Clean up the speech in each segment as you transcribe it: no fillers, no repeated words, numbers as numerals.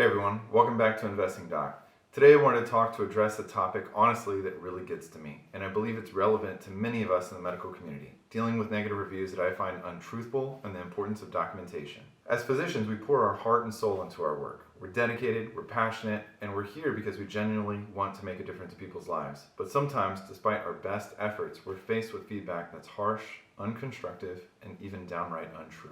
everyone, welcome back to Investing Doc. Today I wanted to address a topic honestly that really gets to me, and I believe it's relevant to many of us in the medical community, dealing with negative reviews that I find untruthful and the importance of documentation. As physicians, we pour our heart and soul into our work. We're dedicated, we're passionate, and we're here because we genuinely want to make a difference in people's lives. But sometimes, despite our best efforts, we're faced with feedback that's harsh, unconstructive, and even downright untrue.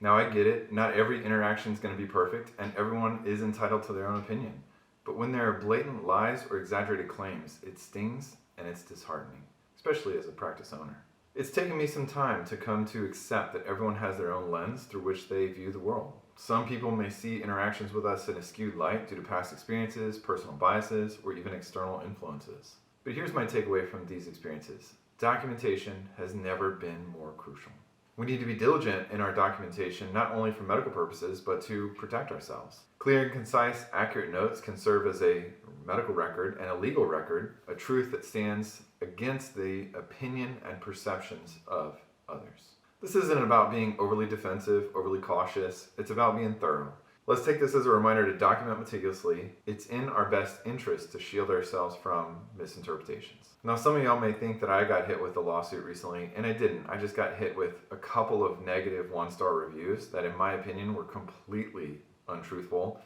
Now I get it, not every interaction is going to be perfect, and everyone is entitled to their own opinion. But when there are blatant lies or exaggerated claims, it stings and it's disheartening, especially as a practice owner. It's taken me some time to come to accept that everyone has their own lens through which they view the world. Some people may see interactions with us in a skewed light due to past experiences, personal biases, or even external influences. But here's my takeaway from these experiences. Documentation has never been more crucial. We need to be diligent in our documentation, not only for medical purposes, but to protect ourselves. Clear and concise, accurate notes can serve as a medical record and a legal record, a truth that stands against the opinion and perceptions of others. This isn't about being overly defensive, overly cautious. It's about being thorough. Let's take this as a reminder to document meticulously. It's in our best interest to shield ourselves from misinterpretations. Now, some of y'all may think that I got hit with a lawsuit recently, and I didn't. I just got hit with a couple of negative one-star reviews that, in my opinion, were completely untruthful.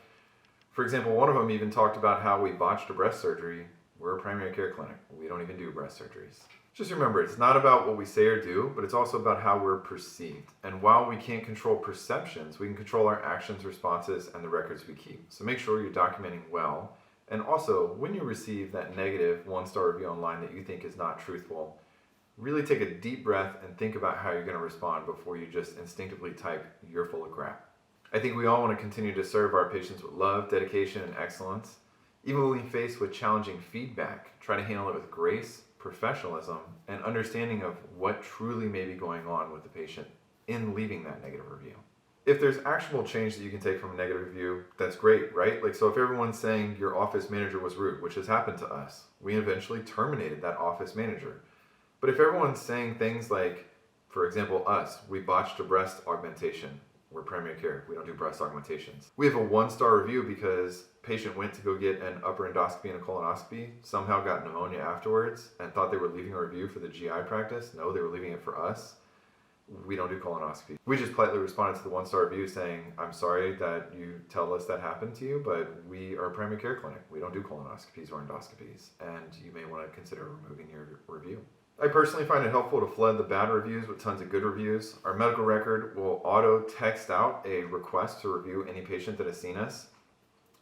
For example, one of them even talked about how we botched a breast surgery. We're a primary care clinic. We don't even do breast surgeries. Just remember, it's not about what we say or do, but it's also about how we're perceived. And while we can't control perceptions, we can control our actions, responses, and the records we keep. So make sure you're documenting well. And also, when you receive that negative one-star review online that you think is not truthful, really take a deep breath and think about how you're going to respond before you just instinctively type, "You're full of crap." I think we all want to continue to serve our patients with love, dedication, and excellence. Even when we face with challenging feedback, try to handle it with grace, professionalism, and understanding of what truly may be going on with the patient in leaving that negative review. If there's actionable change that you can take from a negative review, that's great, right? So if everyone's saying your office manager was rude, which has happened to us, we eventually terminated that office manager. But if everyone's saying things like, for example, we botched a breast augmentation. We're primary care. We don't do breast augmentations. We have a one-star review because patient went to go get an upper endoscopy and a colonoscopy, somehow got pneumonia afterwards, and thought they were leaving a review for the GI practice. No, they were leaving it for us. We don't do colonoscopy. We just politely responded to the one-star review saying, "I'm sorry that you tell us that happened to you, but we are a primary care clinic. We don't do colonoscopies or endoscopies, and you may want to consider removing your review." I personally find it helpful to flood the bad reviews with tons of good reviews. Our medical record will auto text out a request to review any patient that has seen us.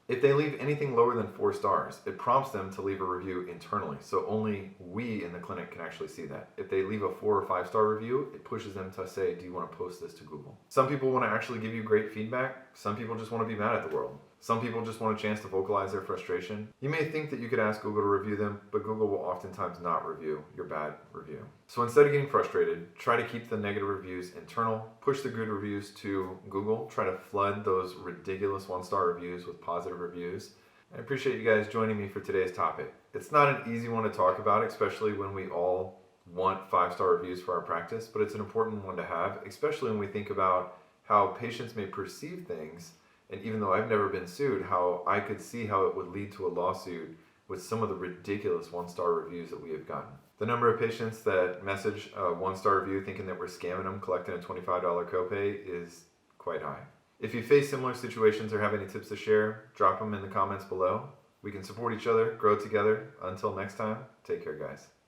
If they leave anything lower than 4 stars, it prompts them to leave a review internally, so only we in the clinic can actually see that. If they leave a 4 or 5-star review, it pushes them to say, "Do you want to post this to Google?" Some people want to actually give you great feedback. Some people just want to be mad at the world. Some people just want a chance to vocalize their frustration. You may think that you could ask Google to review them, but Google will oftentimes not review your bad review. So instead of getting frustrated, try to keep the negative reviews internal, push the good reviews to Google, try to flood those ridiculous one-star reviews with positive reviews. I appreciate you guys joining me for today's topic. It's not an easy one to talk about, especially when we all want 5-star reviews for our practice, but it's an important one to have, especially when we think about how patients may perceive things. And even though I've never been sued, how I could see how it would lead to a lawsuit with some of the ridiculous one-star reviews that we have gotten. The number of patients that message a one-star review thinking that we're scamming them, collecting a $25 copay is quite high. If you face similar situations or have any tips to share, drop them in the comments below. We can support each other, grow together. Until next time, take care, guys.